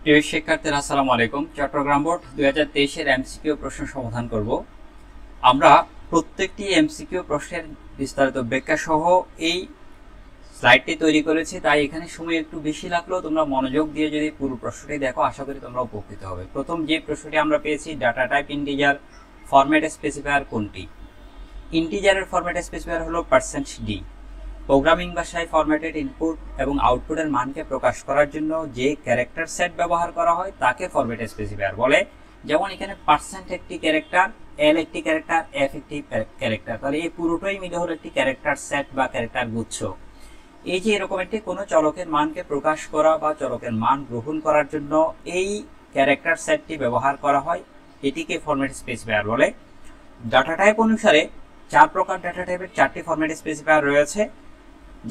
প্রিয় শিক্ষার্থীরা আসসালামু আলাইকুম। চট্টগ্রাম বোর্ড 2023 এর এমসিকিউ প্রশ্ন সমাধান করব। আমরা প্রত্যেকটি এমসিকিউ প্রশ্নের বিস্তারিত ব্যাখ্যা সহ এই স্লাইডটি তৈরি করেছি, তাই এখানে সময় একটু বেশি লাগলেও তোমরা মনোযোগ দিয়ে যদি পুরো প্রশ্নটি দেখো আশা করি তোমরা উপকৃত হবে। প্রথম যে প্রশ্নটি আমরা পেয়েছি, data type integer format specifier কোনটি? ইন্টিজারের ফরম্যাট স্পেসিফায়ার হলো %d। প্রোগ্রামিং ভাষায় ফরম্যাটেড ইনপুট এবং আউটপুটের মানকে প্রকাশ করার জন্য যে ক্যারেক্টার সেট ব্যবহার করা হয় তাকে ফরম্যাট স্পেসিফায়ার বলে। যেমন এখানে % একটি ক্যারেক্টার, l একটি ক্যারেক্টার, f একটি ক্যারেক্টার, তাহলে এই পুরোটাই মিলে হলো একটি ক্যারেক্টার সেট বা ক্যারেক্টার গুচ্ছ। এই যে এরকম একটি কোনো চলকের মানকে প্রকাশ করা বা চলকের মান গ্রহণ করার জন্য এই ক্যারেক্টার সেটটি ব্যবহার করা হয়, এটিকে ফরম্যাট স্পেসিফায়ার বলে। ডাটা টাইপ অনুসারে 4 প্রকার ডাটা টাইপের 4টি ফরম্যাট স্পেসিফায়ার রয়েছে।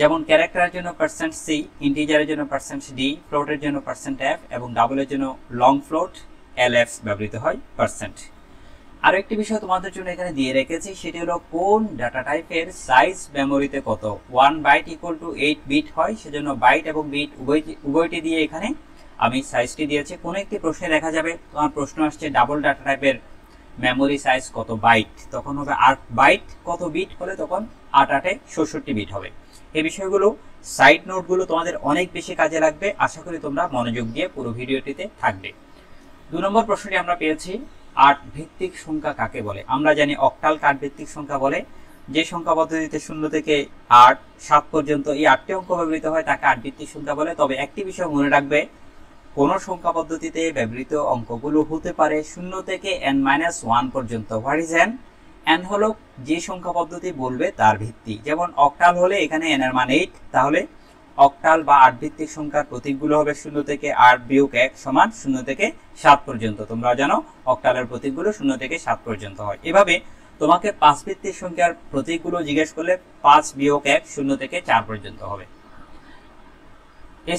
যেমন ক্যারেক্টারের জন্য %c, ইন্টিজারের জন্য %d, ফ্লোটের জন্য %f এবং ডাবলের জন্য লং ফ্লোট lf ব্যবহৃত হয় %। আরো একটি বিষয় তোমাদের জন্য এখানে দিয়ে রেখেছি, সেটি হলো কোন ডাটা টাইপের সাইজ মেমোরিতে কত। 1 বাইট = 8 বিট হয়, সেজন্য বাইট এবং বিট উভয়টি দিয়ে এখানে আমি সাইজটি দিয়েছি। কোনো একটি প্রশ্নে দেখা যাবে তোমার প্রশ্ন আসছে ডাবল ডাটা টাইপের মেমোরি সাইজ কত বাইট, তখন হবে 8 বাইট। কত বিট হলে তখন 8 8 66 বিট হবে। এই বিষয়গুলো সাইড নোটগুলো তোমাদের অনেক বেশি কাজে লাগবে, আশা করি তোমরা মনোযোগ দিয়ে পুরো ভিডিওটিতে থাকবে। 2 নম্বর প্রশ্নটি আমরা পেয়েছি, 8 ভিত্তিক সংখ্যা কাকে বলে? আমরা জানি অক্টাল 8 ভিত্তিক সংখ্যা বলে। যে সংখ্যা পদ্ধতিতে 0 থেকে 8 7 পর্যন্ত এই 8টি অঙ্ক ব্যবহৃত হয় তাকে 8 ভিত্তিক সংখ্যা বলে। তবে একটি বিষয় মনে রাখবে, কোন সংখ্যা পদ্ধতিতে ব্যবহৃত অঙ্কগুলো হতে পারে 0 থেকে n-1 পর্যন্ত। What is n? n হলো যে সংখ্যা পদ্ধতি বলবে তার ভিত্তি। যেমন অক্টাল হলে এখানে n এর মান 8, তাহলে অক্টাল বা 8 ভিত্তিক সংখ্যার প্রতীকগুলো হবে 0 থেকে 8 - 1 সমান 0 থেকে 7 পর্যন্ত। তোমরা জানো অক্টালের প্রতীকগুলো 0 থেকে 7 পর্যন্ত হয়। এভাবে তোমাকে 5 ভিত্তিক সংখ্যার প্রতীকগুলো জিজ্ঞেস করলে 5 - 1 0 থেকে 4 পর্যন্ত হবে।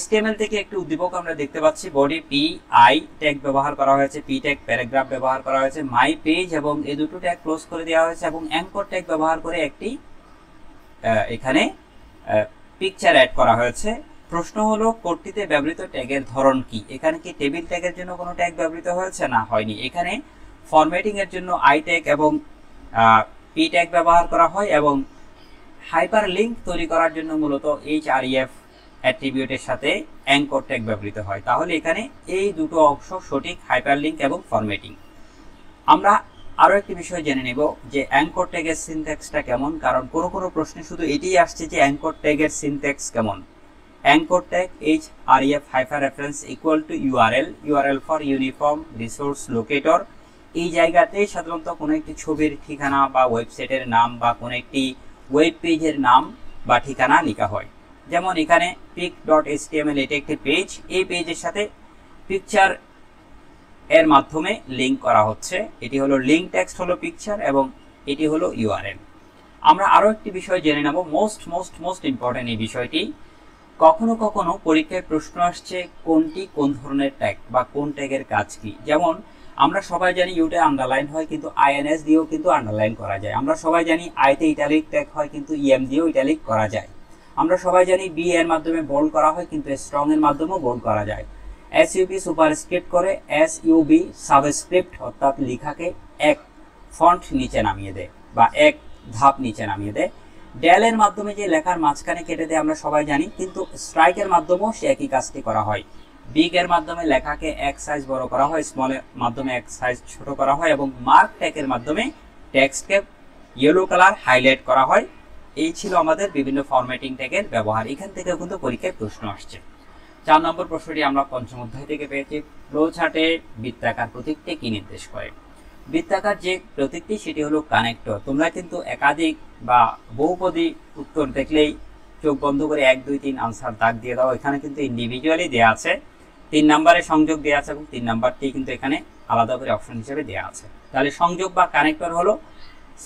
HTML থেকে একটি উদ্দীপক আমরা দেখতে পাচ্ছি, বডি PI ট্যাগ ব্যবহার করা হয়েছে, P ট্যাগ প্যারাগ্রাফ ব্যবহার করা হয়েছে, মাই পেজ এবং এই দুটো ট্যাগ ক্লোজ করে দেওয়া হয়েছে এবং অ্যাঙ্কর ট্যাগ ব্যবহার করে একটি এখানে পিকচার অ্যাড করা হয়েছে। প্রশ্ন হলো কোডটিতে ব্যবহৃত ট্যাগের ধরন কি? এখানে কি টেবিল ট্যাগের জন্য কোনো ট্যাগ ব্যবহৃত হয়েছে? না, হয়নি। এখানে ফরম্যাটিং এর জন্য I ট্যাগ এবং P ট্যাগ ব্যবহার করা হয় এবং হাইপার লিঙ্ক তৈরি করার জন্য মূলত href অ্যাট্রিবিউটের সাথে অ্যাঙ্কর ট্যাগ ব্যবহৃত হয়। তাহলে এখানে এই দুটো অংশ সঠিক, হাইপারলিংক এবং ফরম্যাটিং। আমরা আরো একটি বিষয় জেনে নেব যে অ্যাঙ্কর ট্যাগের সিনট্যাক্সটা কেমন, কারণ কোনো প্রশ্নে শুধু এটাই আসছে যে অ্যাঙ্কর ট্যাগের সিনট্যাক্স কেমন। Anchor tag href -reference = URL for uniform resource locator. এই জায়গাতে সাধারণত কোনো একটি ছবির ঠিকানা বা ওয়েবসাইটের নাম বা কোনো একটি ওয়েব পেজের নাম বা ঠিকানা লেখা হয়। যেমন এখানে pic.html এটি একটি পেজ, এই পেজের সাথে পিকচার এর মাধ্যমে লিংক করা হচ্ছে। এটি হলো লিংক টেক্সট হলো পিকচার এবং এটি হলো URL। আমরা আরো একটি বিষয় জেনে নেব, মোস্ট ইম্পর্টেন্ট এই বিষয়টি। কখনো পরীক্ষায় প্রশ্ন আসছে কোনটি কোন ধরনের ট্যাগ বা কোন ট্যাগের কাজ কি। যেমন আমরা সবাই জানি ইউতে আন্ডারলাইন হয়, কিন্তু INS দিয়েও কিন্তু আন্ডারলাইন করা যায়। আমরা সবাই জানি আইতে ইটালিক ট্যাগ হয়, কিন্তু EM দিয়েও ইটালিক করা যায়। আমরা সবাই জানি B এর মাধ্যমে বোল্ড করা হয়, কিন্তু স্ট্রং এর মাধ্যমেও বোল্ড করা যায়। SUB সুপারস্ক্রিপ্ট করে, SUB সাবস্ক্রিপ্ট অর্থাৎ লেখাকে এক ফন্ট নিচে নামিয়ে দেয় বা এক ধাপ নিচে নামিয়ে দেয়। ডেল এর মাধ্যমে যে লেখার মাঝখানে কেটে দেয় আমরা সবাই জানি, কিন্তু স্ট্রাইকের মাধ্যমেও সে একই কাজটি করা হয়। বিগ এর মাধ্যমে লেখাকে এক সাইজ বড় করা হয়, স্মল এর মাধ্যমে এক সাইজ ছোট করা হয় এবং মার্ক ট্যাগের মাধ্যমে টেক্সটকে ইয়েলো কালার হাইলাইট করা হয়। এই ছিল আমাদের বিভিন্ন ফরম্যাটিং ট্যাগের ব্যবহার। এখান থেকে কিন্তু পরীক্ষায় প্রশ্ন আসছে। 4 নম্বর প্রশ্নটি আমরা পঞ্চম অধ্যায় থেকে পেয়েছি, ফ্লো চার্টে বৃত্তাকার প্রতীকটি কি নির্দেশ করে? বৃত্তাকার যে প্রতীকটি সেটি হলো কানেক্টর। তোমরা কিন্তু একাধিক বা বহুপদী উত্তর দেখলেই চোখ বন্ধ করে 1 2 3 আনসার দাগ দিয়ে দাও। এখানে কিন্তু ইন্ডিভিজুয়ালি দেওয়া আছে, 3 নম্বরে সংযোগ দেওয়া আছে এবং 3 নাম্বারটি কিন্তু এখানে আলাদা করে অপশন হিসেবে দেওয়া আছে। তাহলে সংযোগ বা কানেক্টর হলো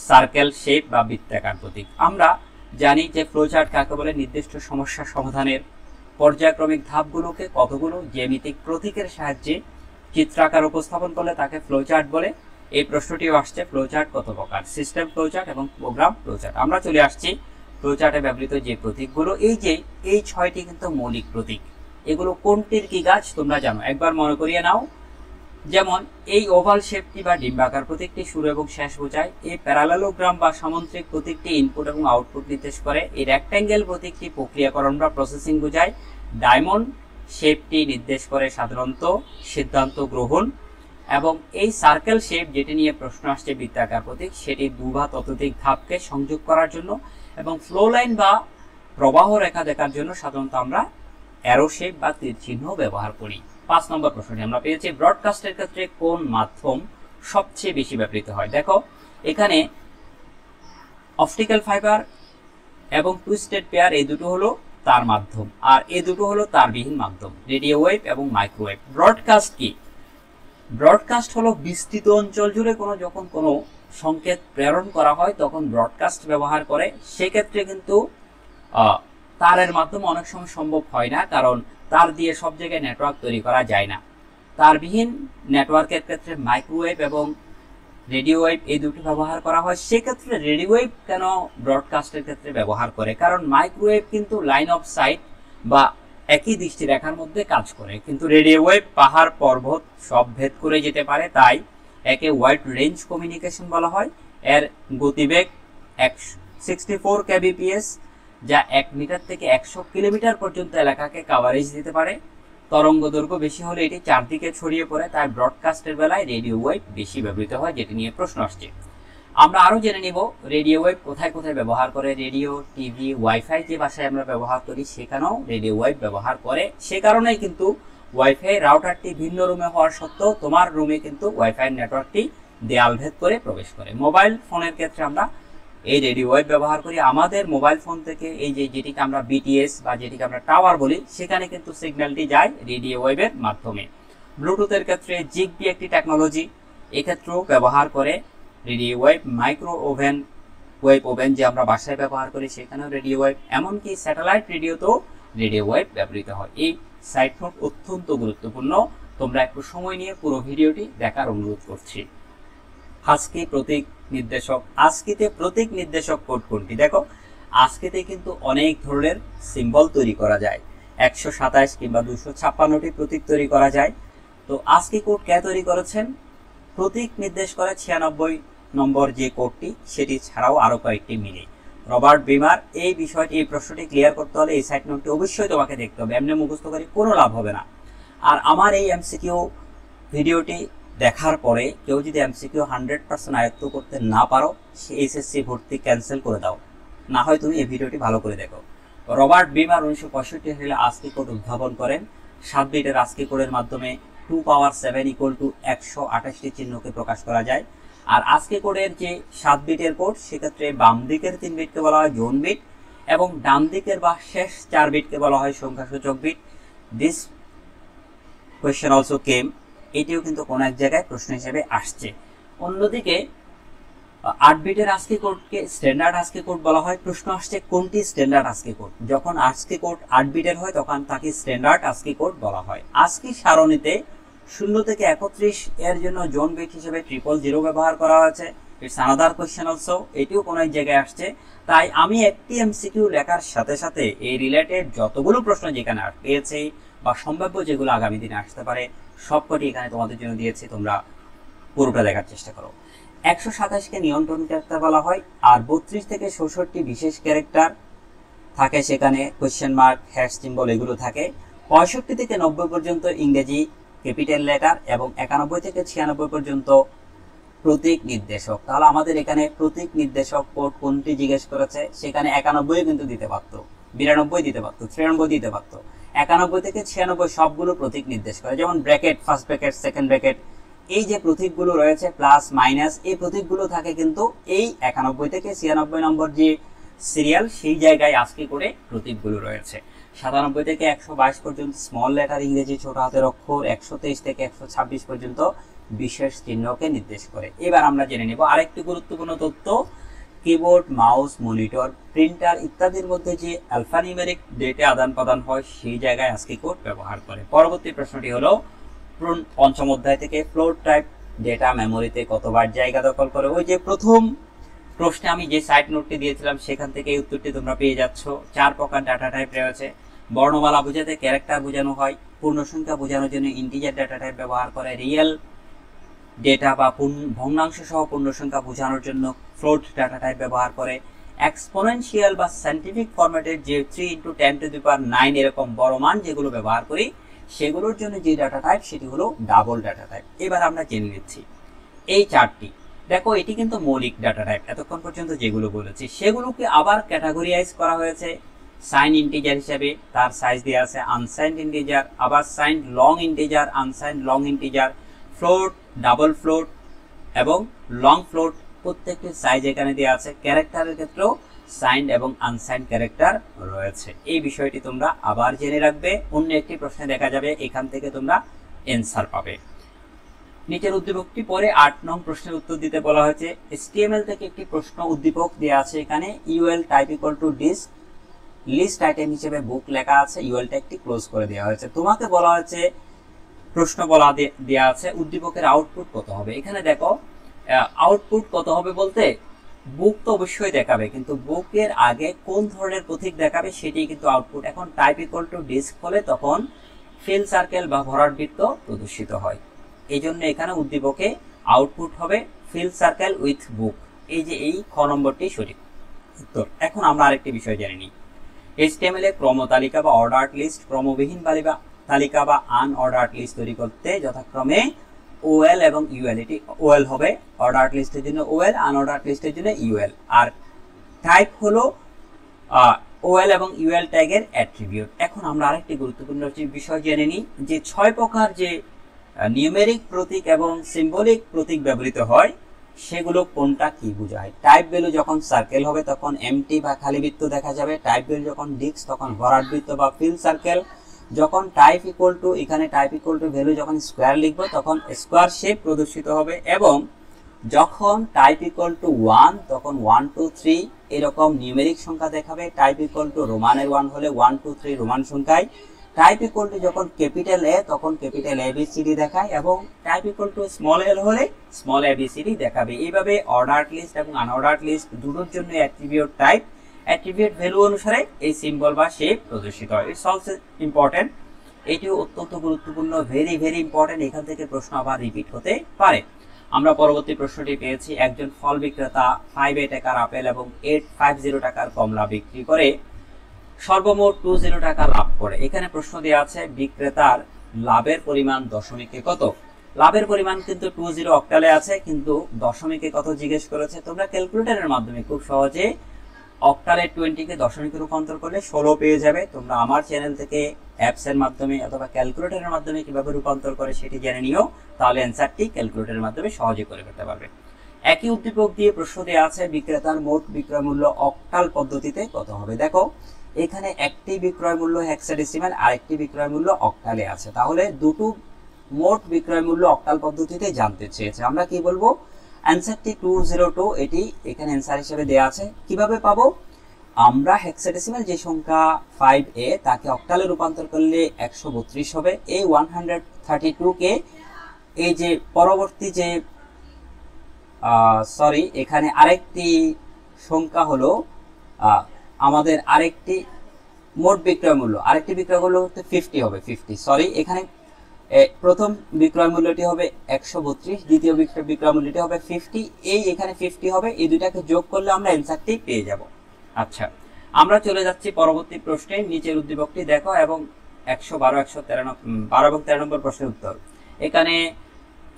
সার্কেল শেপ বা বৃত্তাকার প্রতীক। আমরা জানি যে ফ্লোচার্ট কাকে বলে, নির্দিষ্ট সমস্যা সমাধানের পর্যায়ক্রমিক ধাপগুলোকে কতগুলো জ্যামিতিক প্রতীকের সাহায্যে চিত্রাকার উপস্থাপন করলে তাকে ফ্লোচার্ট বলে। এই প্রশ্নটিও আসছে, ফ্লোচার্ট কত প্রকার? সিস্টেম ফ্লোচার্ট এবং প্রোগ্রাম ফ্লোচার্ট। আমরা চলে আসছি ফ্লোচার্টে ব্যবহৃত যে প্রতীকগুলো, এই 6টি কিন্তু মৌলিক প্রতীক। এগুলো কোনটির কি কাজ তোমরা জানো, একবার মনে করিয়ে নাও। যেমন এই ওভাল শেপটি বা ডিম্বাকার প্রতীকটি শুরু এবং শেষ বোঝায়। এই প্যারালেলোগ্রাম বা সামন্ত্রিক প্রতীকটি ইনপুট এবং আউটপুট নির্দেশ করে। এই রেক্ট্যাঙ্গেল প্রতীকটি প্রক্রিয়াকরণ বা প্রসেসিং বোঝায়। ডায়মন্ড শেপটি নির্দেশ করে সাধারণত সিদ্ধান্ত গ্রহণ। এবং এই সার্কেল শেপ যেটি নিয়ে প্রশ্ন আসছে বৃত্তাকার প্রতীক, সেটি 2 বা ততোধিক ধাপকে সংযোগ করার জন্য। এবং ফ্লো লাইন বা প্রবাহ রেখা দেখার জন্য সাধারণত আমরা অ্যারো শেপ বা তীর চিহ্ন ব্যবহার করি। 5 নম্বর প্রশ্নটি আমরা পেয়েছি, ব্রডকাস্টের ক্ষেত্রে কোন মাধ্যম সবচেয়ে বেশি ব্যবহৃত হয়? দেখো এখানে অপটিক্যাল ফাইবার এবং টুইস্টেড পেয়ার এই দুটো হলো তার মাধ্যম, আর এই দুটো হলো তারবিহীন মাধ্যম, রেডিও ওয়েভ এবং মাইক্রোওয়েভ। ব্রডকাস্ট কি? ব্রডকাস্ট হলো বিস্তৃত অঞ্চল জুড়ে যখন কোনো সংকেত প্রেরণ করা হয় তখন ব্রডকাস্ট ব্যবহার করে। সেক্ষেত্রে কিন্তু তারের মাধ্যমে অনেক সময় সম্ভব হয় না, কারণ তার দিয়ে সব জায়গায় নেটওয়ার্ক তৈরি করা যায় না। তারবিহীন নেটওয়ার্কের ক্ষেত্রে মাইক্রোওয়েভ এবং রেডিও ওয়েভ এই দুটি ব্যবহার করা হয়। সেক্ষেত্রে রেডিও ওয়েভ কেন ব্রডকাস্টের ক্ষেত্রে ব্যবহার করে? কারণ মাইক্রোওয়েভ কিন্তু লাইন অফ সাইট বা একই দৃষ্টিরেখার মধ্যে কাজ করে, কিন্তু রেডিও ওয়েভ পাহাড় পর্বত সব ভেদ করে যেতে পারে, তাই একে ওয়াইড রেঞ্জ কমিউনিকেশন বলা হয়। এর গতিবেগ 64 kbps, যা 1 মিটার থেকে 100 কিলোমিটার পর্যন্ত এলাকাকে কাভারেজ দিতে পারে। তরঙ্গ দৈর্ঘ্য বেশি হলে এটি চারদিকে ছড়িয়ে পড়ে, তাই ব্রডকাস্টের বেলায় রেডিও ওয়েভ বেশি ব্যবহৃত হয়, যেটি নিয়ে প্রশ্ন আসছে। আমরা আরো জেনে নিব রেডিও ওয়েভ কোথায় কোথায় ব্যবহার করে। রেডিও, টিভি, ওয়াইফাই যে ভাষায় আমরা ব্যবহার করি সেখানেও রেডিও ওয়েভ ব্যবহার করে। সে কারণেই কিন্তু ওয়াইফাই রাউটারটি ভিন্ন রুমে হওয়ার সত্ত্বেও তোমার রুমে কিন্তু ওয়াইফাই নেটওয়ার্কটি দেয়াল ভেদ করে প্রবেশ করে। মোবাইল ফোনের ক্ষেত্রে আমরা এই রেডিও ওয়েভ ব্যবহার করি। আমাদের মোবাইল ফোন থেকে এই যেটিকে আমরা বিটিএস বা যেটিকে আমরা টাওয়ার বলি, সেখানে কিন্তু সিগন্যালটি যায় রেডিও ওয়েভের মাধ্যমে। ব্লুটুথের ক্ষেত্রে জিগবি একটি টেকনোলজি, এক্ষেত্রেও ব্যবহার করে radio wave. Micro oven, wave oven যে আমরা বাসায় ব্যবহার করি সেখানেও রেডিও ওয়েভ। এমনকি স্যাটেলাইট রেডিওতেও রেডিও ওয়েভ ব্যবহৃত হয়। এই সাইড নোট অত্যন্ত গুরুত্বপূর্ণ, তোমরা একটু সময় নিয়ে পুরো ভিডিওটি দেখার অনুরোধ করছি। আজকে প্রতীক নির্দেশক, আজকেতে প্রতীক নির্দেশক কোড কোনটি? দেখো আজকেতে কিন্তু অনেক ধরনের সিম্বল তৈরি করা যায়, 127 কিংবা 256টি প্রতীক তৈরি করা যায়। তো আজকে কোড কে তৈরি করেছেন? প্রতীক নির্দেশ করে 96 নম্বর যে কোডটি, সেটি ছাড়াও আরো কয়েকটি মিলে। রবার্ট বিমার। এই বিষয়টি, এই প্রশ্নটি ক্লিয়ার করতে হলে এই সাইড নোটটি অবশ্যই তোমাকে দেখতে হবে, এমনি মুখস্থ করে কোনো লাভ হবে না। আর আমার এই এমসিকিউ ভিডিওটি দেখার পরে কেউ যদি এমসিকিউ 100% আয়ত্ত করতে না পারো, সে এসএসসি ভর্তি ক্যান্সেল করে দাও, না হয় তুমি এই ভিডিওটি ভালো করে দেখো। রবার্ট বিমার 1965 সালে আজকি কোড উদ্ভাবন করেন। 7 বিটের আজকি কোডের মাধ্যমে 2 পাওয়ার 7 = 128টি চিহ্নকে প্রকাশ করা যায়। আর আজকি কোডের যে 7 বিটের কোড, সেক্ষেত্রে বাম দিকের 3 বিটকে বলা হয় জোন বিট এবং ডান দিকের বা শেষ 4 বিটকে বলা হয় সংখ্যাসূচক bit. This question also came, এটিও কিন্তু কোন এক জায়গায় প্রশ্ন হিসেবে আসছে। অন্যদিকে 8 বিটের আজকি কোডকে স্ট্যান্ডার্ড আজকি কোড বলা হয়। প্রশ্ন আসছে কোনটি স্ট্যান্ডার্ড আজকি কোড? যখন আজকি কোড 8 বিটের হয় তখন তাকে স্ট্যান্ডার্ড আজকি কোড বলা হয়। আজকি সারণীতে 0 থেকে 31 এর জন্য জোন বিট হিসেবে 000 ব্যবহার করা হয়েছে। ইটস আনাদার কোয়েশ্চেন অলসো, এটিও কোন এক জায়গায় আসছে। তাই আমি একটি এমসিকিউ লেখার সাথে সাথে এই রিলেটেড যতগুলো প্রশ্ন যেখানে পেয়েছি বা সম্ভাব্য যেগুলো আগামী দিনে আসতে পারে সবকটি এখানে তোমাদের জন্য দিয়েছি, তোমরা পুরোটা দেখার চেষ্টা করো। 127কে নিয়ন্ত্রণ ক্যারেক্টার বলা হয়, আর 32 থেকে 66টি বিশেষ ক্যারেক্টার থাকে, সেখানে কোয়েশ্চেন মার্ক, হ্যাশ সিম্বল এগুলো থাকে। 65 থেকে 90 পর্যন্ত ইংরেজি ক্যাপিটাল লেটার এবং 91 থেকে 96 পর্যন্ত প্রতীক নির্দেশক। তাহলে আমাদের এখানে প্রতীক নির্দেশক কোড কোনটি জিজ্ঞেস করেছে, সেখানে 91 কিন্তু দিতে পারতো, 92 দিতে পারতো, 93 দিতে পারতো। 91 থেকে 96 সবগুলো প্রতীক নির্দেশ করে, যেমন bracket, first bracket, second bracket, এই যে প্রতীকগুলো রয়েছে প্লাস মাইনাস, এই প্রতীকগুলো থাকে কিন্তু এই 91 থেকে 96 নম্বর যে সিরিয়াল, সেই জায়গায় আজকে করে প্রতীকগুলো রয়েছে। 97 থেকে 122 পর্যন্ত স্মল লেটার ইংরেজি ছোট হাতের অক্ষর, 123 থেকে 126 পর্যন্ত বিশেষ চিহ্নকে নির্দেশ করে। এবার আমরা জেনে নেব আরেকটি গুরুত্বপূর্ণ তথ্য, কিবোর্ড, মাউস, মনিটর, প্রিন্টার ইত্যাদির মধ্যে যে অ্যালফানিউমেরিক ডেটা আদান প্রদান হয় সেই জায়গায় আজকি কোড ব্যবহার করে। পরবর্তী প্রশ্নটি হলো পঞ্চম অধ্যায় থেকে ফ্লোট টাইপ ডেটা মেমোরিতে কতবার জায়গা দখল করে? ওই যে প্রথম প্রশ্নে আমি যে সাইড নোটটি দিয়েছিলাম সেখান থেকে এই উত্তরটি তোমরা পেয়ে যাচ্ছ। 4 প্রকার ডাটা টাইপ রয়েছে। বর্ণমালা বোঝাতে ক্যারেক্টার বোঝানো হয়, পূর্ণসংখ্যা বোঝানোর জন্য ইন্টিজার ডাটা টাইপ ব্যবহার করে, রিয়েল ডেটা বা ভগ্নাংশ সহ পূর্ণসংখ্যা বোঝানোর জন্য ফ্লোট ডাটা টাইপ ব্যবহার করে, এক্সপোনেনশিয়াল বা সায়েন্টিফিক ফরম্যাটের যে 3 × 10⁹ এরকম বড় মান যেগুলো ব্যবহার করি সেগুলোর জন্য যে ডাটা টাইপ সেটি হলো ডাবল ডাটা টাইপ। এবার আমরা জেনে নিচ্ছি এই চারটি। দেখো এটি কিন্তু মৌলিক ডাটা টাইপ, এতক্ষণ পর্যন্ত যেগুলো বলেছি সেগুলোকে আবার ক্যাটাগরিয়াইজ করা হয়েছে সাইন ইন্টিজার হিসেবে, তার সাইজ দেওয়া আছে আনসাইন্ড ইন্টিজার, আবার signed long integer, unsigned long integer, float, double float এবং লং ফ্লোট, প্রত্যেকটির সাইজ এখানে দেওয়া আছে। ক্যারেক্টারের ক্ষেত্রেও সাইন্ড এবং আনসাইন্ড ক্যারেক্টার রয়েছে। এই বিষয়টি তোমরা আবার জেনে রাখবে, অন্য একটি প্রশ্নে দেখা যাবে, এখান থেকে তোমরা অ্যান্সার পাবে। নিচের উদ্দীপকটি পরে 8 নং প্রশ্নের উত্তর দিতে বলা হয়েছে। HTML থেকে একটি প্রশ্ন উদ্দীপক দেওয়া আছে এখানে, UL type equal to disc, list item হিসেবে বুক লেখা আছে, UL ট্যাগটি ক্লোজ করে দেওয়া হয়েছে। তোমাকে বলা হয়েছে, প্রশ্ন বলা দেওয়া আছে উদ্দীপকের আউটপুট কত হবে। এখানে দেখো আউটপুট কত হবে বলতে বুক তো অবশ্যই দেখাবে, কিন্তু বুকের আগে কোন ধরনের প্রতীক দেখাবে সেটি কিন্তু আউটপুট। এখন টাইপ ইকুয়াল টু ডিস্ক হলে তখন ফিল সার্কেল বা ভরাট বৃত্ত প্রদর্শিত হয়, এই জন্য এখানে উদ্দীপকে আউটপুট হবে ফিল সার্কেল উইথ বুক। এই যে এই খ নম্বরটি সঠিক উত্তর। এখন আমরা আরেকটি বিষয় জেনে নিই। HTML এ ক্রম তালিকা বা অর্ডার্ড লিস্ট, ক্রমবিহীন তালিকা বা আনঅর্ডার্ড লিস্ট তৈরি করতে যথাক্রমে OL এবং UL, এটি OL হবে অর্ডার্ড লিস্টের জন্য OL, আনঅর্ডার্ড লিস্টের জন্য UL। আর টাইপ হলো OL এবং UL ট্যাগের অ্যাট্রিবিউট। এখন আমরা আরেকটি গুরুত্বপূর্ণ বিষয় জেনে নিই যে 6 প্রকার যে নিউমেরিক প্রতীক এবং সিম্বলিক প্রতীক ব্যবহৃত হয় সেগুলো কোনটা কি বোঝায়। টাইপ ভ্যালু যখন সার্কেল হবে তখন এমটি বা খালি বৃত্ত দেখা যাবে, টাইপ ভ্যালু যখন ডিস্ক তখন ভরাট বৃত্ত বা ফিল সার্কেল, যখন টাইপ ইকুয়াল টু এখানে টাইপ ইকুয়াল টু ভ্যালু যখন স্কোয়ার লিখবো তখন স্কোয়ার শেপ প্রদর্শিত হবে, এবং যখন টাইপ ইকুয়াল টু 1 তখন 1 2 3 এরকম নিউমেরিক সংখ্যা দেখাবে। টাইপ ইকুয়াল টু রোমানের 1 হলে 1 2 3 রোমান সংখ্যায়, টাইপ ইকুয়াল টু যখন ক্যাপিটাল A তখন ক্যাপিটাল ABCD দেখায়, এবং type equal two small l হলে স্মল ABCD দেখাবে। এইভাবে অর্ডার্ড লিস্ট এবং আনঅর্ডার্ড লিস্ট দুটোর জন্য অ্যাট্রিবিউট টাইপ, অ্যাট্রিবিউট ভ্যালু অনুসারে এই সিম্বল বা শেপ প্রদর্শিত হয়। ইটস অলসো ইম্পর্টেন্ট, এটিও অত্যন্ত গুরুত্বপূর্ণ, ভেরি ভেরি ইম্পর্টেন্ট। এখান থেকে প্রশ্ন আবার রিপিট হতে পারে। আমরা পরবর্তী প্রশ্নটি পেয়েছি, একজন ফল বিক্রেতা 5 টাকার আপেল এবং 850 টাকার কমলা বিক্রি করে সর্বমোট 20 টাকা লাভ করে। এখানে প্রশ্ন দেওয়া আছে বিক্রেতার লাভের পরিমাণ দশমিকে কত। লাভের পরিমাণ কিন্তু 20 অক্টালে আছে, কিন্তু দশমিকে কত জিজ্ঞেস করেছে। তোমরা ক্যালকুলেটরের মাধ্যমে খুব সহজে অক্টালে 20 কে দশমিকে রূপান্তর করলে 16 পেয়ে যাবে। তোমরা আমার চ্যানেল থেকে অ্যাপস এর মাধ্যমে অথবা ক্যালকুলেটরের মাধ্যমে কিভাবে রূপান্তর করে সেটি জেনে নিও, তাহলে অ্যান্সারটি ক্যালকুলেটরের মাধ্যমে সহজে করে ফেলতে পারবে। একই উদ্দীপক দিয়ে প্রশ্ন দেওয়া আছে বিক্রেতার মোট বিক্রয় মূল্য অক্টাল পদ্ধতিতে কত হবে। দেখো এখানে একটি বিক্রয় মূল্য হেক্সাডেসিমাল আর একটি বিক্রয় মূল্য অক্টালে আছে, তাহলে দুটো মোট বিক্রয় মূল্য অক্টাল পদ্ধতিতে জানতে চেয়েছে। আমরা কি বলবো, অ্যান্সারটি 202 এটি এখানে অ্যান্সার হিসেবে দেওয়া আছে। কিভাবে পাবো, আমরা হেক্সাডেসিমাল যে সংখ্যা 5a তাকে অক্টালে রূপান্তর করলে 132 হবে। এই 132 কে এই যে পরবর্তী যে এখানে আরেকটি সংখ্যা হলো আমাদের আরেকটি মোট বিক্রয় মূল্য, আরেকটি বিক্রয় মূল্য হতে 50 হবে, 50 এখানে প্রথম বিক্রয় মূল্যটি হবে 132, দ্বিতীয় বিক্রয় মূল্যটি হবে 50, এই এখানে 50 হবে, এই দুটাকে যোগ করলে আমরা অ্যান্সারটি পেয়ে যাব। আচ্ছা, আমরা চলে যাচ্ছি পরবর্তী প্রশ্নে। নিচের উদ্দীপকটি দেখো এবং 112 এবং 13 নম্বর প্রশ্নের উত্তর। এখানে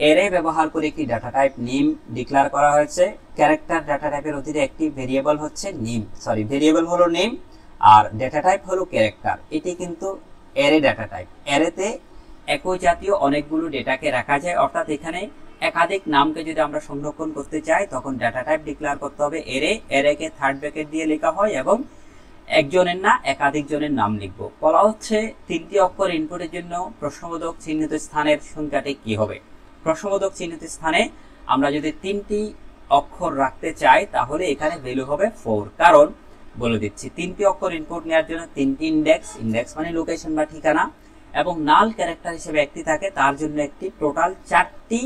অ্যারে ব্যবহার করে একটি ডাটা টাইপ নেম ডিক্লেয়ার করা হয়েছে। ক্যারেক্টার ডাটা টাইপের অধীনে একটি ভেরিয়েবল হচ্ছে নেম, ভেরিয়েবল হলো নেম আর ডাটা টাইপ হলো ক্যারেক্টার। এটি কিন্তু অ্যারে ডাটা টাইপ। অ্যারেতে একই জাতীয় অনেকগুলো ডেটাকে রাখা যায়, অর্থাৎ এখানে একাধিক নামকে যদি আমরা সংরক্ষণ করতে চাই তখন ডাটা টাইপ ডিক্লেয়ার করতে হবে অ্যারে। অ্যারেকে থার্ড ব্র্যাকেট দিয়ে লেখা হয় এবং একজনের না একাধিক জনের নাম লিখবো। বলা হচ্ছে 3টি অক্ষর ইনপুটের জন্য প্রশ্নবোধক চিহ্নিত স্থানের সংখ্যাটি কি হবে। প্রশ্নবোধক চিহ্নিত স্থানে আমরা যদি 3টি অক্ষর রাখতে চাই তাহলে এখানে ভ্যালু হবে 4। কারণ বলে দিচ্ছি, 3টি অক্ষর ইনপুট নেওয়ার জন্য 3টি ইন্ডেক্স মানে লোকেশন বা ঠিকানা, এবং নাল ক্যারেক্টার হিসেবে একটি থাকে, তার জন্য একটি টোটাল 4টি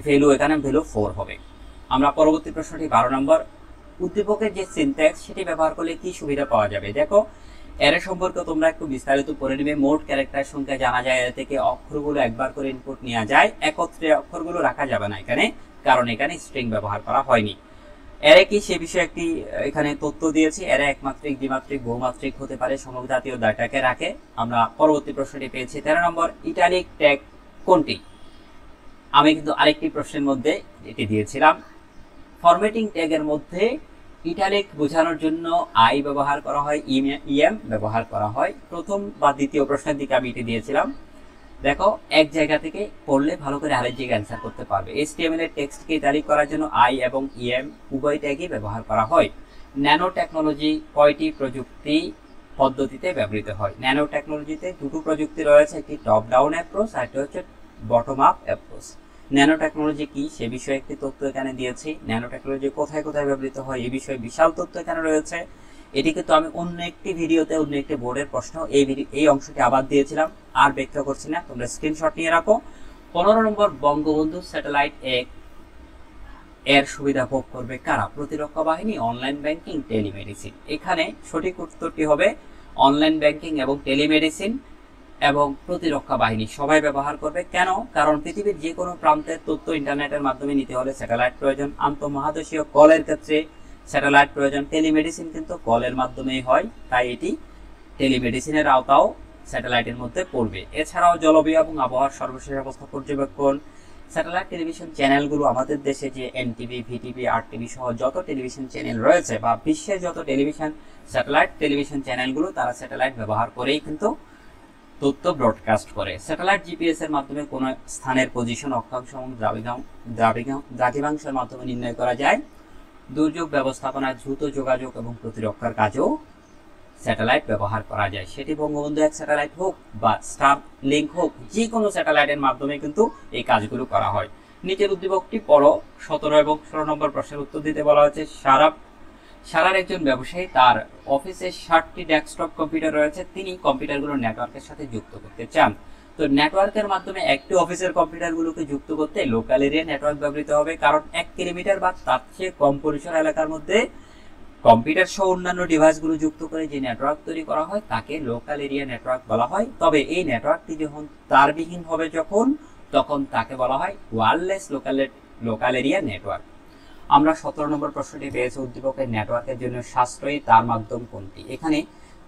ভ্যালু, এখানে ভ্যালু 4 হবে। আমরা পরবর্তী প্রশ্নটি 12 নম্বর। উদ্দীপকের যে সিনট্যাক্স সেটি ব্যবহার করলে কি সুবিধা পাওয়া যাবে। দেখো অ্যারে সম্পর্কে তোমরা একটু বিস্তারিত পড়ে নিবে। মোট ক্যারেক্টার সংখ্যা জানা যায়, এর থেকে অক্ষরগুলো একবার করে ইনপুট নেওয়া যায়, একত্রে অক্ষরগুলো রাখা যাবে না এখানে, কারণ এখানে স্ট্রিং ব্যবহার করা হয়নি। অ্যারে কি সে বিষয়ে একটি এখানে তথ্য দিয়েছি। অ্যারে একমাত্রিক, দ্বিমাত্রিক, বহুমাত্রিক হতে পারে, সমজাতীয় ডাটাকে রাখে। আমরা পরবর্তী প্রশ্নটি পেয়েছি 13 নম্বর, ইটালিক ট্যাগ কোনটি? আমি কিন্তু আরেকটি প্রশ্নের মধ্যে এটি দিয়েছিলাম। ফরম্যাটিং ট্যাগের মধ্যে ইটালিক বোঝানোর জন্য আই ব্যবহার করা হয়, ইএম ব্যবহার করা হয়। প্রথম বা দ্বিতীয় প্রশ্নের দিকে আমি এটি দিয়েছিলাম। দেখো, এক জায়গা থেকে পড়লে ভালো করে আরেক জায়গায় অ্যান্সার করতে পারবে। HTML এর টেক্সটকে ইটালিক করার জন্য আই এবং ইএম উভয় ট্যাগই ব্যবহার করা হয়। ন্যানো টেকনোলজি কয়টি প্রযুক্তি পদ্ধতিতে ব্যবহৃত হয়? ন্যানো টেকনোলজিতে দুটো প্রযুক্তি রয়েছে, একটি টপ ডাউন অ্যাপ্রোচ আর একটি হচ্ছে bottom up approach. Nano technology কি সে বিষয়ে একটি তথ্য এখানে দিয়েছি। ন্যানো টেকনোলজি কোথায় কোথায় ব্যবহৃত হয় এই বিষয়ে বিশাল তথ্য এখানে রয়েছে। এটি কিন্তু আমি অন্য একটি ভিডিওতে, অন্য একটি বোর্ডের প্রশ্ন এই অংশটি আবার দিয়েছিলাম, আর ব্যাখ্যা করছি না, তোমরা স্ক্রিনশট নিয়ে রাখো। 15 নম্বর, বঙ্গবন্ধু স্যাটেলাইট 1 এর সুবিধা ভোগ করবে কারা? প্রতিরক্ষা বাহিনী, অনলাইন ব্যাংকিং, টেলিমেডিসিন। এখানে সঠিক উত্তরটি হবে অনলাইন ব্যাংকিং এবং টেলিমেডিসিন এবং প্রতিরক্ষা বাহিনী সবাই ব্যবহার করবে। কেন? কারণ পৃথিবীর যে কোনো প্রান্তের তথ্য ইন্টারনেটের মাধ্যমে নিতে হলে স্যাটেলাইট প্রয়োজন। আন্তঃমহাদেশীয় কলের ক্ষেত্রে স্যাটেলাইট প্রয়োজন। টেলিমেডিসিন কিন্তু কলের মাধ্যমেই হয়, তাই এটি টেলিমেডিসিনের আওতাও স্যাটেলাইটের মধ্যে পড়বে। এছাড়াও জলবায়ু এবং আবহাওয়ার সর্বশেষ অবস্থা পর্যবেক্ষণ। স্যাটেলাইট টেলিভিশন চ্যানেলগুলো আমাদের দেশে যে এনটিভি, ভিটিভি, আরটিভি সহ যত টেলিভিশন চ্যানেল রয়েছে বা বিশ্বের যত স্যাটেলাইট টেলিভিশন চ্যানেলগুলো, তারা স্যাটেলাইট ব্যবহার করেই কিন্তু তথ্য ব্রডকাস্ট করে। স্যাটেলাইট জিপিএস এর মাধ্যমে কোনো স্থানের পজিশন, অক্ষাংশ এবং দ্রাঘিমাংশের মাধ্যমে নির্ণয় করা যায়। দুর্যোগ ব্যবস্থাপনায় দ্রুত যোগাযোগ এবং প্রতিরক্ষার কাজেও স্যাটেলাইট ব্যবহার করা যায়। সেটি বঙ্গবন্ধু 1 স্যাটেলাইট হোক বা স্টারলিংক হোক, যে কোনো স্যাটেলাইটের মাধ্যমে কিন্তু এই কাজগুলো করা হয়। নিচের উদ্দীপকটি পড়ো। 17 এবং 16 নম্বর প্রশ্নের উত্তর দিতে বলা হয়েছে। সারার একজন ব্যবসায়ী, তার অফিসে 60টি ডেস্কটপ কম্পিউটার রয়েছে, তিনি কম্পিউটারগুলো নেটওয়ার্কের সাথে যুক্ত করতে চান। তো নেটওয়ার্কের মাধ্যমে একটি অফিসের কম্পিউটারগুলোকে যুক্ত করতে লোকাল এরিয়া নেটওয়ার্ক ব্যবহৃত হবে, কারণ 1 কিলোমিটার বা তার চেয়ে কম পরিসর এলাকার মধ্যে কম্পিউটার সহ অন্যান্য ডিভাইসগুলো যুক্ত করে যে নেটওয়ার্ক তৈরি করা হয় তাকে লোকাল এরিয়া নেটওয়ার্ক বলা হয়। তবে এই নেটওয়ার্কটি যখন তারবিহীন হবে তখন তাকে বলা হয় ওয়্যারলেস লোকাল এরিয়া নেটওয়ার্ক। আমরা 17 নম্বর প্রশ্নটি পেয়েছি, উদ্দীপকের নেটওয়ার্কের জন্য সাশ্রয়ী তার মাধ্যম কোনটি? এখানে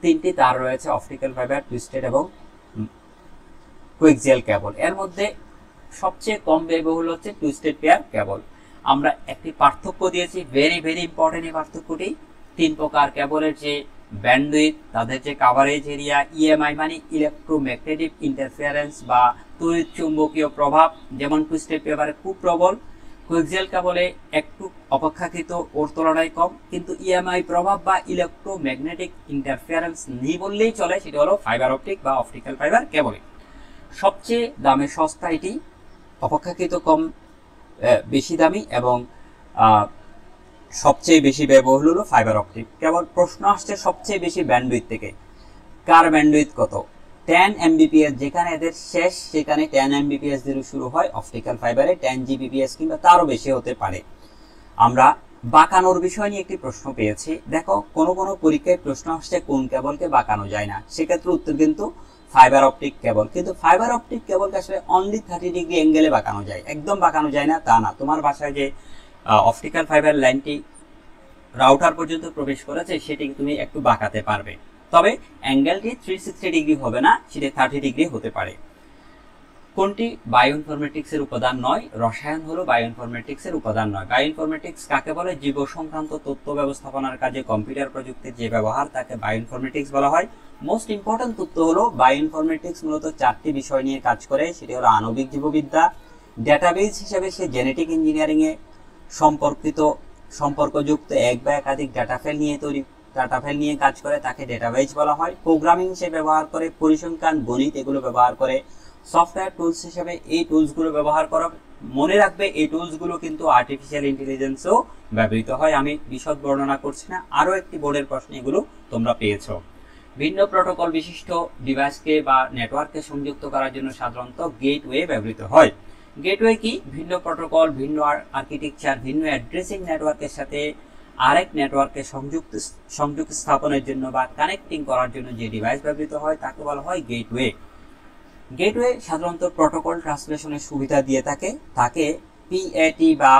3টি তার রয়েছে, অপটিক্যাল ফাইবার, টুইস্টেড এবং কোয়েক্সিয়াল কেবল। এর মধ্যে সবচেয়ে কম ব্যয়বহুল হচ্ছে টুইস্টেড পেয়ার কেবল। আমরা একটি পার্থক্য দিয়েছি, ভেরি ভেরি ইম্পর্টেন্ট। এই পার্থক্যটি 3 প্রকার কেবলের যে ব্যান্ডউইথ, তাদের যে কাভারেজ এরিয়া, ইএমআই মানে ইলেকট্রোম্যাগনেটিক ইন্টারফারেন্স বা তড়িৎ চুম্বকীয় প্রভাব, যেমন টুইস্টেড পেপারে খুব প্রবল, কোয়েক্সিয়াল কেবলে একটু অপেক্ষাকৃত ওর তুলনায় কম, কিন্তু ইএমআই প্রভাব বা ইলেকট্রোম্যাগনেটিক ইন্টারফারেন্স নেই বললেই চলে, সেটা হলো ফাইবার অপটিক বা অপটিক্যাল ফাইবার কেবলে। সবচেয়ে দামে সস্তা এটি, অপেক্ষাকৃত কম বেশি দামি, এবং সবচেয়ে বেশি ব্যয়বহুল হলো ফাইবার অপটিক কেবল। প্রশ্ন আসছে সবচেয়ে বেশি ব্যান্ডউইথ থেকে, কার ব্যান্ডউইথ কত? 10 Mbps, যেখানে এদের শেষ সেখানে 10 Mbps দিয়ে শুরু হয়, অপটিক্যাল ফাইবারে 10 Gbps কিংবা তারও বেশি হতে পারে। আমরা বাঁকানোর বিষয় নিয়ে একটি প্রশ্ন পেয়েছি। দেখো, কোনো পরীক্ষায় প্রশ্ন আসছে কোন কেবলকে বাঁকানো যায় না, সেক্ষেত্রে উত্তর কিন্তু ফাইবার অপটিক কেবল। কিন্তু ফাইবার অপটিক কেবলকে আসলে অনলি 30 ডিগ্রি অ্যাঙ্গেলে বাঁকানো যায়, একদম বাঁকানো যায় না তা না। তোমার বাসায় যে অপটিক্যাল ফাইবার লাইনটি রাউটার পর্যন্ত প্রবেশ করেছে সেটি তুমি একটু বাঁকাতে পারবে, তবে অ্যাঙ্গেলটি 360 ডিগ্রি হবে না, সেটি 30 ডিগ্রি হতে পারে। কোনটি বায়োইনফরমেটিক্সের উপাদান নয়? রসায়ন হলো বায়োইনফরমেটিক্সের উপাদান নয়। বায়োইনফরমেটিক্স কাকে বলে? জীব সংক্রান্ত তথ্য ব্যবস্থাপনার কাজে কম্পিউটার প্রযুক্তির যে ব্যবহার তাকে বায়োইনফরমেটিক্স বলা হয়। মোস্ট ইম্পর্টেন্ট তথ্য হলো বায়োইনফরমেটিক্স মূলত 4টি বিষয় নিয়ে কাজ করে, সেটি হলো আণবিক জীববিদ্যা, ডেটাবেজ হিসেবে সে জেনেটিক ইঞ্জিনিয়ারিং এ সম্পর্কযুক্ত এক বা একাধিক ডাটাফাইল নিয়ে কাজ করে, তাকে ডেটাবেজ বলা হয়। প্রোগ্রামিং সে ব্যবহার করে, পরিসংখ্যান, গণিত এগুলো ব্যবহার করে। সফটওয়্যার টুলস হিসেবে এই টুলসগুলো ব্যবহার করা, মনে রাখবে এই টুলসগুলো কিন্তু আর্টিফিশিয়াল ইন্টেলিজেন্সও ব্যবহৃত হয়। আমি বিশদ বর্ণনা করছি না, আরও একটি বোর্ডের প্রশ্ন এগুলো তোমরা পেয়েছো। ভিন্ন প্রোটোকল বিশিষ্ট ডিভাইসকে বা নেটওয়ার্ককে সংযুক্ত করার জন্য সাধারণত গেটওয়ে ব্যবহৃত হয়। গেটওয়ে কি? ভিন্ন প্রোটোকল, ভিন্ন আর্কিটেকচার, ভিন্ন অ্যাড্রেসিং নেটওয়ার্কের সাথে আরেক নেটওয়ার্কে সংযোগ স্থাপনের জন্য বা কানেক্টিং করার জন্য যে ডিভাইস ব্যবহৃত হয় তাকে বলা হয় গেটওয়ে। গেটওয়ে সাধারণত প্রোটোকল ট্রান্সলেশনের সুবিধা দিয়ে থাকে, তাকে পিএটি বা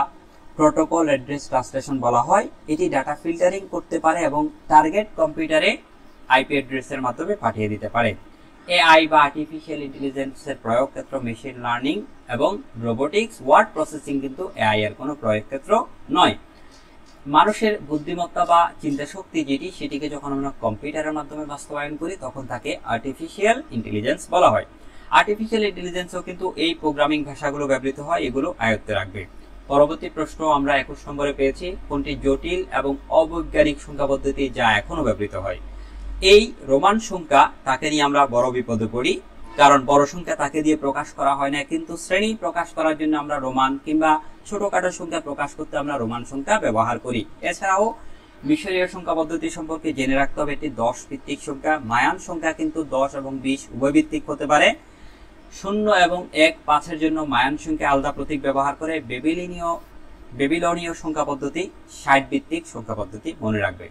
প্রোটোকল অ্যাড্রেস ট্রান্সলেশন বলা হয়। এটি ডাটা ফিল্টারিং করতে পারে এবং টার্গেট কম্পিউটারে আইপি অ্যাড্রেসের মাধ্যমে পাঠিয়ে দিতে পারে। এআই বা আর্টিফিশিয়াল ইন্টেলিজেন্সের প্রয়োগ ক্ষেত্র মেশিন লার্নিং এবং রোবোটিক্স, ওয়ার্ড প্রসেসিং কিন্তু এআই এর কোনো প্রয়োগ ক্ষেত্র নয়। মানুষের বুদ্ধিমত্তা বা চিন্তা শক্তি যেটি, সেটিকে যখন আমরা কম্পিউটারের মাধ্যমে বাস্তবায়ন করি তখন তাকে আর্টিফিশিয়াল ইন্টেলিজেন্স বলা হয়। আর্টিফিশিয়াল ইন্টেলিজেন্সও কিন্তু এই প্রোগ্রামিং ভাষাগুলো ব্যবহৃত হয়, এগুলো আয়ত্তে রাখবে। পরবর্তী প্রশ্ন আমরা 21 নম্বরে পেয়েছি, কোনটি জটিল এবং অবৈজ্ঞানিক সংখ্যা পদ্ধতি যা এখনো ব্যবহৃত হয়? এই রোমান সংখ্যা, তাকে নিয়ে আমরা বড় বিপদে পড়ি, কারণ বড় সংখ্যা তাকে দিয়ে প্রকাশ করা হয় না, কিন্তু শ্রেণী প্রকাশ করার জন্য আমরা রোমান কিংবা ছোটখাটো সংখ্যা প্রকাশ করতে আমরা রোমান সংখ্যা ব্যবহার করি। এছাড়াও মিশরীয় সংখ্যা পদ্ধতি সম্পর্কে জেনে রাখতে হবে, এটি 10 ভিত্তিক সংখ্যা। মায়ান সংখ্যা কিন্তু 10 এবং 20 উভয় ভিত্তিক হতে পারে। 0 এবং 1 5-এর জন্য মায়ান সংখ্যা আলাদা প্রতীক ব্যবহার করে। বেবিলনীয় সংখ্যা পদ্ধতি 60 ভিত্তিক সংখ্যা পদ্ধতি, মনে রাখবে।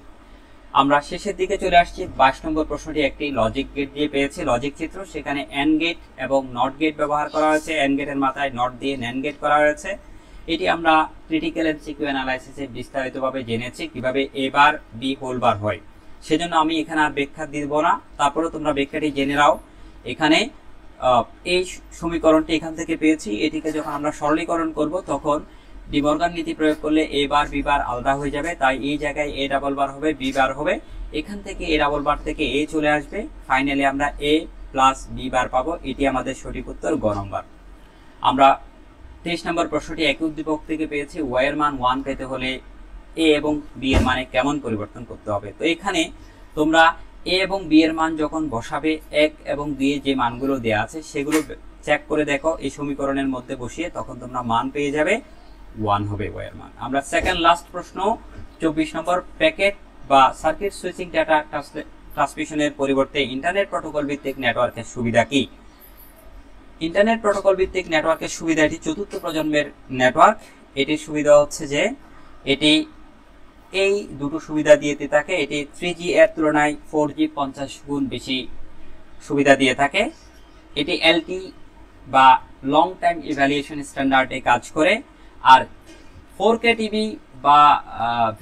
আমরা শেষের দিকে চলে আসছি। 22 নম্বর প্রশ্নটি একটি লজিক গেট দিয়ে পেয়েছে, লজিক চিত্র। সেখানে এন্ড গেট এবং নট গেট ব্যবহার করা হয়েছে। এন্ড গেটের মাথায় নট দিয়ে ন্যান্ড গেট করা হয়েছে। এটি আমরা ক্রিটিক্যাল এমসিকিউ অ্যানালাইসিসে বিস্তারিতভাবে জেনেছি কিভাবে এ বার বি হোল বার হয়, সেজন্য আমি এখানে আর ব্যাখ্যা দিব না। তারপরে তোমরা ব্যাখ্যাটি জেনে নাও। এখানে এই সমীকরণটি এখান থেকে পেয়েছি, এটিকে যখন আমরা সরলীকরণ করব তখন ডি মর্গান নীতি প্রয়োগ করলে এ বার বি বার আলাদা হয়ে যাবে, তাই এই জায়গায় এ ডাবল বার হবে, বি বার হবে। এখান থেকে এ ডাবল বার থেকে এ চলে আসবে, ফাইনালি আমরা এ প্লাস বি বার পাবো। এটি আমাদের সঠিক উত্তর, গ নম্বর। আমরা 23 নম্বর প্রশ্নটি একই উদ্দীপক থেকে পেয়েছি, ওয়াই এর মান 1 পেতে হলে এ এবং বি এর মানে কেমন পরিবর্তন করতে হবে? তো এখানে তোমরা এ এবং বি এর মান যখন বসাবে, 1 এবং 2 এর যে মানগুলো দেওয়া আছে সেগুলো চেক করে দেখো এই সমীকরণের মধ্যে বসিয়ে, তখন তোমরা মান পেয়ে যাবে 1 হবে ওয়াই এর মান। আমরা সেকেন্ড লাস্ট প্রশ্ন 24 নম্বর, প্যাকেট বা সার্কিট সুইচিং ডাটা ট্রান্সমিশনের পরিবর্তে ইন্টারনেট প্রোটোকল ভিত্তিক নেটওয়ার্কের সুবিধা কি? ইন্টারনেট প্রোটোকল ভিত্তিক নেটওয়ার্কের সুবিধা, এটি চতুর্থ প্রজন্মের নেটওয়ার্ক। এটির সুবিধা হচ্ছে যে এটি এই দুটো সুবিধা দিয়ে থাকে। এটি 3G এর তুলনায় 4G 50 গুণ বেশি সুবিধা দিয়ে থাকে। এটি LTE বা লং টাইম ইভ্যালুয়েশন স্ট্যান্ডার্ডে কাজ করে। আর 4K টিভি বা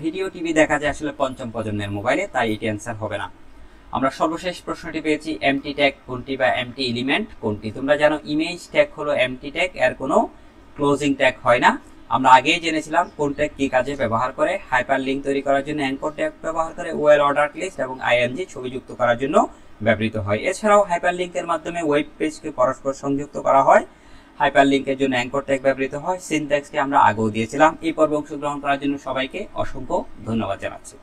ভিডিও টিভি দেখা যায় আসলে পঞ্চম প্রজন্মের মোবাইলে, তাই এটি অ্যান্সার হবে না। আমরা সর্বশেষ প্রশ্নটি পেয়েছি, এমটি ট্যাগ কোনটি বা এমটি এলিমেন্ট কোনটি? তোমরা জানো ইমেজ ট্যাগ হলো এমটি ট্যাগ, এর কোনো ক্লোজিং ট্যাগ হয় না। আমরা আগেই জেনেছিলাম কোন ট্যাগ কি কাজে ব্যবহার করে। হাইপার লিঙ্ক তৈরি করার জন্য অ্যাঙ্কর ট্যাগ ব্যবহার করে, ওয়েল অর্ডার লিস্ট এবং আইএমজি ছবি যুক্ত করার জন্য ব্যবহৃত হয়। এছাড়াও হাইপার লিঙ্কের মাধ্যমে ওয়েব পেজকে পরস্পর সংযুক্ত করা হয়। হাইপার লিঙ্কের জন্য অ্যাঙ্কর ট্যাগ ব্যবহৃত হয়। সিনট্যাক্সটি আমরা আগেও দিয়েছিলাম। এই পর্বে অংশগ্রহণ করার জন্য সবাইকে অসংখ্য ধন্যবাদ জানাচ্ছি।